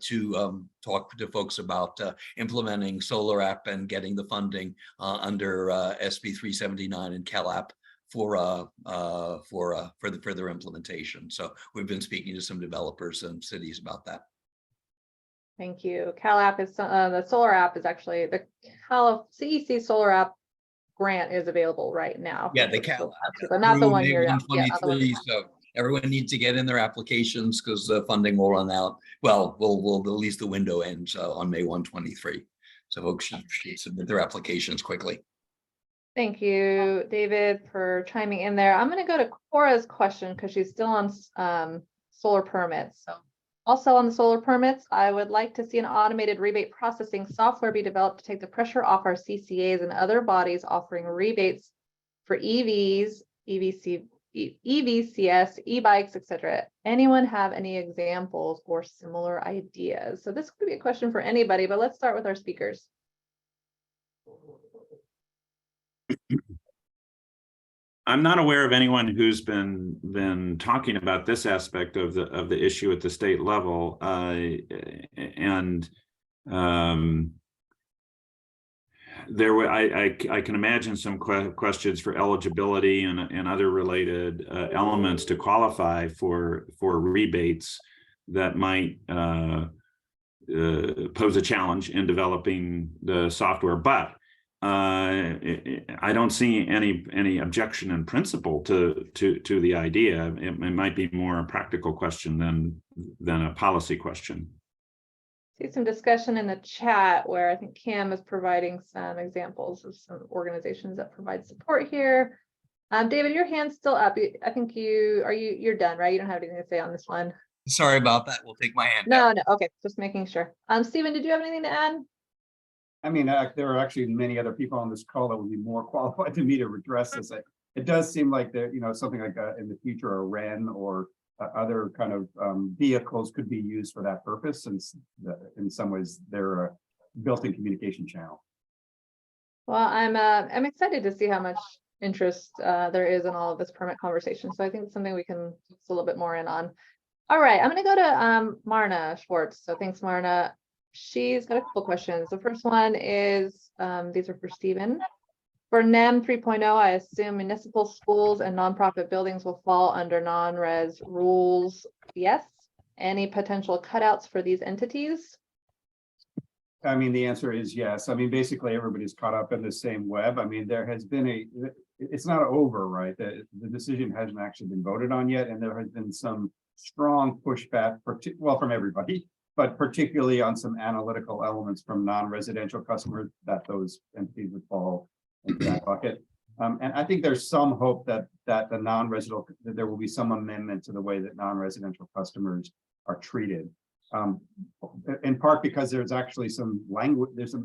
talk to folks about implementing Solar App and getting the funding under SB 379 and CalApp for the further implementation. So we've been speaking to some developers and cities about that. Thank you. CalApp is the Solar App is actually the CEC Solar App grant is available right now. Yeah, the CalApp, but not the one here. So everyone needs to get in their applications because the funding will run out. Well, we'll at least the window ends on May 123. So folks should submit their applications quickly. Thank you, David, for chiming in there. I'm going to go to Cora's question because she's still on solar permits. So also on the solar permits, I would like to see an automated rebate processing software be developed to take the pressure off our CCAs and other bodies offering rebates for EVs, EVCS, e-bikes, etc. Anyone have any examples or similar ideas? So this could be a question for anybody, but let's start with our speakers. I'm not aware of anyone who's been talking about this aspect of the issue at the state level, I can imagine some questions for eligibility and other related elements to qualify for rebates that might pose a challenge in developing the software, but I don't see any objection in principle to the idea. It might be more a practical question than a policy question. See some discussion in the chat where I think Cam is providing some examples of some organizations that provide support here. David, your hand's still up. I think you're done, right? You don't have anything to say on this one. Sorry about that. We'll take my hand No, down. no. Okay, just making sure. Stephen, did you have anything to add? I mean, there are actually many other people on this call that would be more qualified than me to address this. It does seem like there, something like in the future, a REN or other kind of vehicles could be used for that purpose, since in some ways they're a built-in communication channel. Well, I'm excited to see how much interest there is in all of this permit conversation. So I think it's something we can focus a little bit more in on. All right, I'm going to go to Marna Schwartz. So thanks, Marna. She's got a couple questions. The first one is, these are for Stephen. For NEM 3.0, I assume municipal schools and nonprofit buildings will fall under non-res rules. Yes. Any potential cutouts for these entities? I mean, the answer is yes. I mean, basically everybody's caught up in the same web. I mean, there has been it's not over, right? The decision hasn't actually been voted on yet. And there has been some strong pushback, well, from everybody, but particularly on some analytical elements from non-residential customers that those entities would fall into that bucket. And I think there's some hope that that there will be some amendment to the way that non-residential customers are treated. In part because there's actually some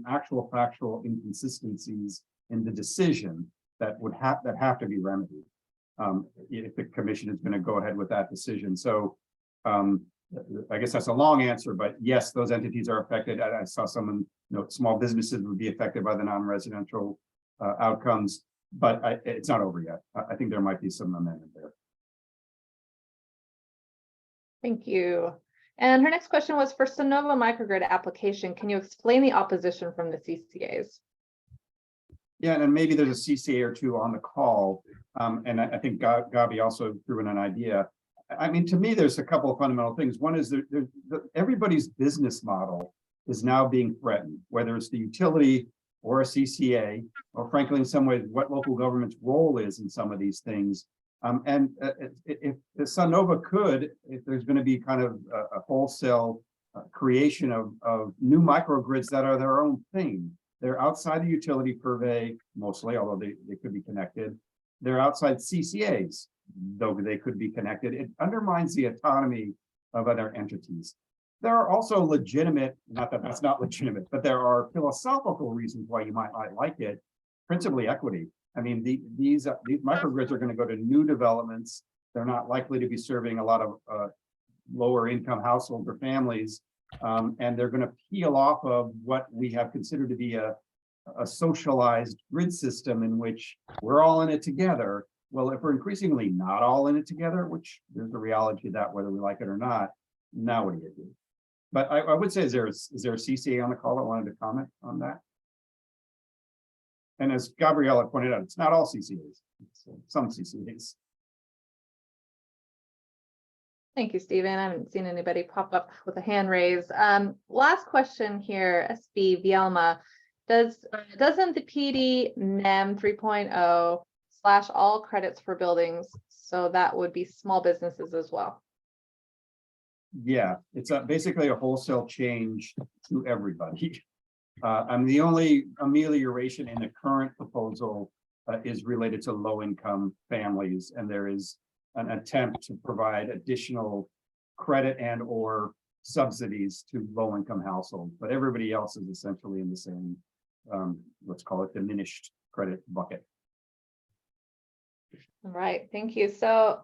actual factual inconsistencies in the decision that have to be remedied if the commission is going to go ahead with that decision. So I guess that's a long answer, but yes, those entities are affected. I saw someone, small businesses would be affected by the non-residential outcomes, but it's not over yet. I think there might be some amendment there. Thank you. And her next question was for Sonova microgrid application. Can you explain the opposition from the CCAs? Yeah, and then maybe there's a CCA or two on the call. And I think Gabi also threw in an idea. I mean, to me, there's a couple of fundamental things. One is everybody's business model is now being threatened, whether it's the utility or a CCA, or frankly, in some ways, what local government's role is in some of these things. If the Sonova could, if there's going to be kind of a wholesale creation of new microgrids that are their own thing, they're outside the utility purvey mostly, although they could be connected. They're outside CCAs, though they could be connected. It undermines the autonomy of other entities. There are also legitimate, not that that's not legitimate, but there are philosophical reasons why you might not like it, principally equity. I mean, these microgrids are going to go to new developments. They're not likely to be serving a lot of lower income households or families. And they're going to peel off of what we have considered to be a socialized grid system in which we're all in it together. Well, if we're increasingly not all in it together, which there's a reality to that, whether we like it or not, now what do you do? But I would say, is there a CCA on the call that wanted to comment on that? And as Gabriella pointed out, it's not all CCAs, it's some CCAs. Thank you, Stephen. I haven't seen anybody pop up with a hand raised. Last question here, SB Vielma. Doesn't the PD NEM 3.0 slash all credits for buildings, so that would be small businesses as well? Yeah, it's basically a wholesale change to everybody. And the only amelioration in the current proposal is related to low-income families, and there is an attempt to provide additional credit and or subsidies to low-income households, but everybody else is essentially in the same, let's call it diminished credit bucket. All right, thank you. So,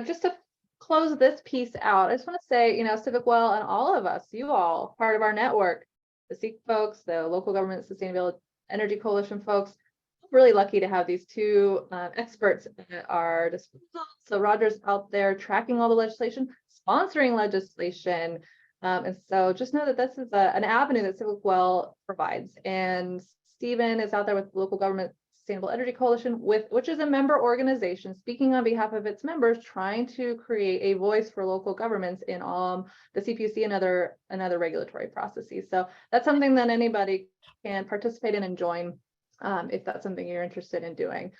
just to close this piece out, I just want to say, CivicWell and all of us, you all, part of our network, the SEEK folks, the local government sustainability energy coalition folks, really lucky to have these two experts at our disposal. So Roger's out there tracking all the legislation, sponsoring legislation. And so just know that this is an avenue that CivicWell provides. And Stephen is out there with Local Government Sustainable Energy Coalition, which is a member organization speaking on behalf of its members, trying to create a voice for local governments in the CPUC and other regulatory processes. So that's something that anybody can participate in and join if that's something you're interested in doing.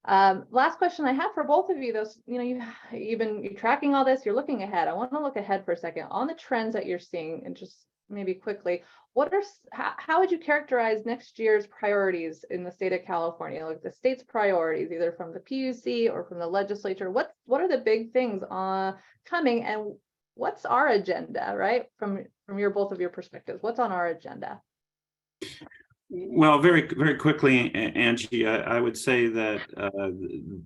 Last question I have for both of you, those, you're tracking all this, you're looking ahead. I want to look ahead for a second on the trends that you're seeing, and just maybe quickly, how would you characterize next year's priorities in the state of California, like the state's priorities, either from the PUC or from the legislature? What are the big things coming, and what's our agenda, right? From both of your perspectives, what's on our agenda? Well, very, very quickly, Angie, I would say that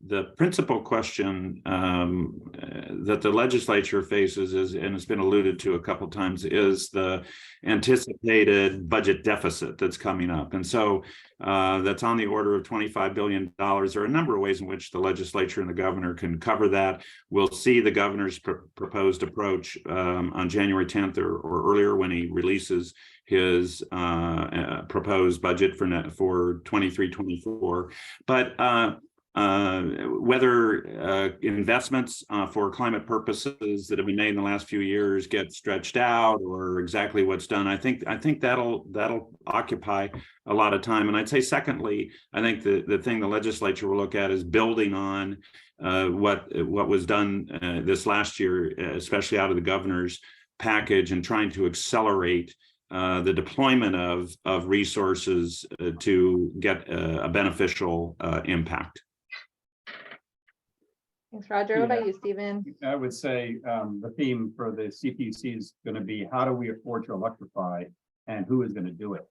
the principal question that the legislature faces is, and it's been alluded to a couple of times, is the anticipated budget deficit that's coming up. And so that's on the order of $25 billion. There are a number of ways in which the legislature and the governor can cover that. We'll see the governor's proposed approach on January 10th or earlier, when he releases his proposed budget for 23-24. But whether investments for climate purposes that have been made in the last few years get stretched out, or exactly what's done, I think that'll occupy a lot of time. And I'd say, secondly, I think the thing the legislature will look at is building on what was done this last year, especially out of the governor's package, and trying to accelerate the deployment of resources to get a beneficial impact. Thanks, Roger. What about you, Stephen? I would say the theme for the CPUC is going to be, how do we afford to electrify, and who is going to do it?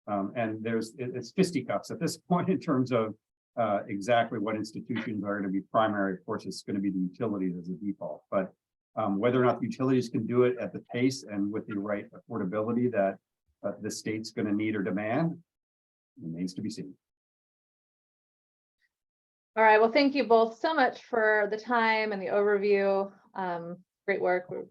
And it's fisticuffs at this point in terms of exactly what institutions are going to be primary. Of course, it's going to be the utilities as a default, but whether or not the utilities can do it at the pace and with the right affordability that the state's going to need or demand remains to be seen. All right, well, thank you both so much for the time and the overview. Great work. We're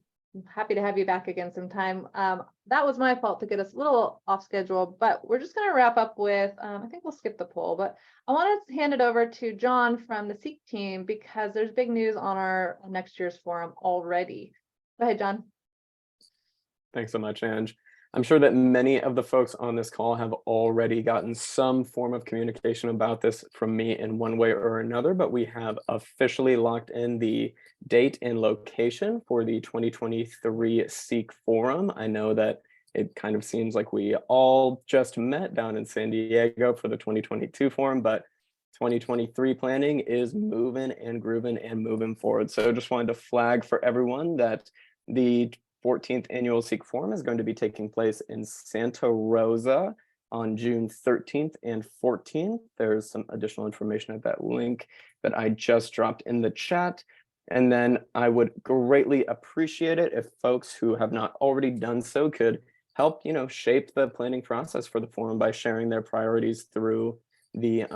happy to have you back again sometime. That was my fault to get us a little off schedule, but we're just going to wrap up with, I think we'll skip the poll, but I want to hand it over to John from the SEEK team, because there's big news on our next year's forum already. Go ahead, John. Thanks so much, Ange. I'm sure that many of the folks on this call have already gotten some form of communication about this from me in one way or another, but we have officially locked in the date and location for the 2023 SEEK Forum. I know that it kind of seems like we all just met down in San Diego for the 2022 Forum, but 2023 planning is moving and grooving and moving forward. So just wanted to flag for everyone that the 14th annual SEEK Forum is going to be taking place in Santa Rosa on June 13th and 14th. There's some additional information at that link that I just dropped in the chat. And then I would greatly appreciate it if folks who have not already done so could help, shape the planning process for the forum by sharing their priorities through the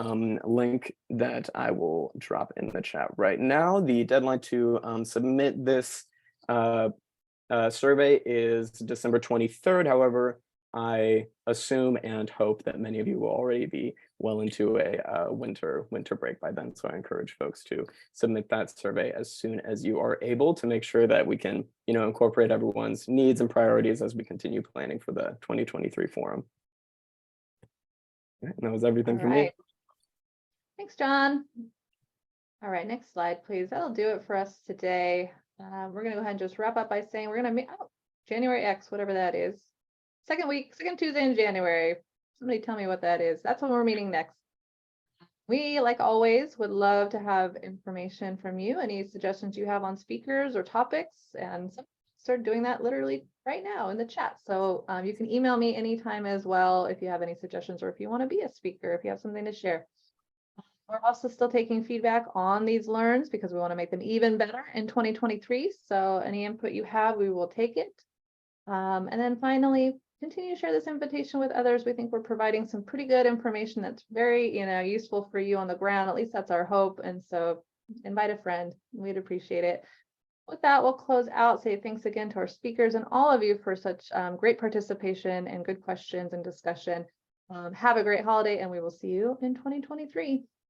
link that I will drop in the chat right now. The deadline to submit this survey is December 23rd. However, I assume and hope that many of you will already be well into a winter break by then. So I encourage folks to submit that survey as soon as you are able, to make sure that we can, incorporate everyone's needs and priorities as we continue planning for the 2023 forum. And that was everything for me. Thanks, John. All right, next slide, please. That'll do it for us today. We're going to go ahead and just wrap up by saying we're going to meet January X, whatever that is. Second Tuesday in January. Somebody tell me what that is. That's when we're meeting next. We, like always, would love to have information from you. Any suggestions you have on speakers or topics, and start doing that literally right now in the chat. So you can email me anytime as well if you have any suggestions, or if you want to be a speaker, if you have something to share. We're also still taking feedback on these LERNs because we want to make them even better in 2023. So any input you have, we will take it. And then finally, continue to share this invitation with others. We think we're providing some pretty good information that's very, useful for you on the ground. At least that's our hope. And so invite a friend. We'd appreciate it. With that, we'll close out. Say thanks again to our speakers and all of you for such great participation and good questions and discussion. Have a great holiday, and we will see you in 2023.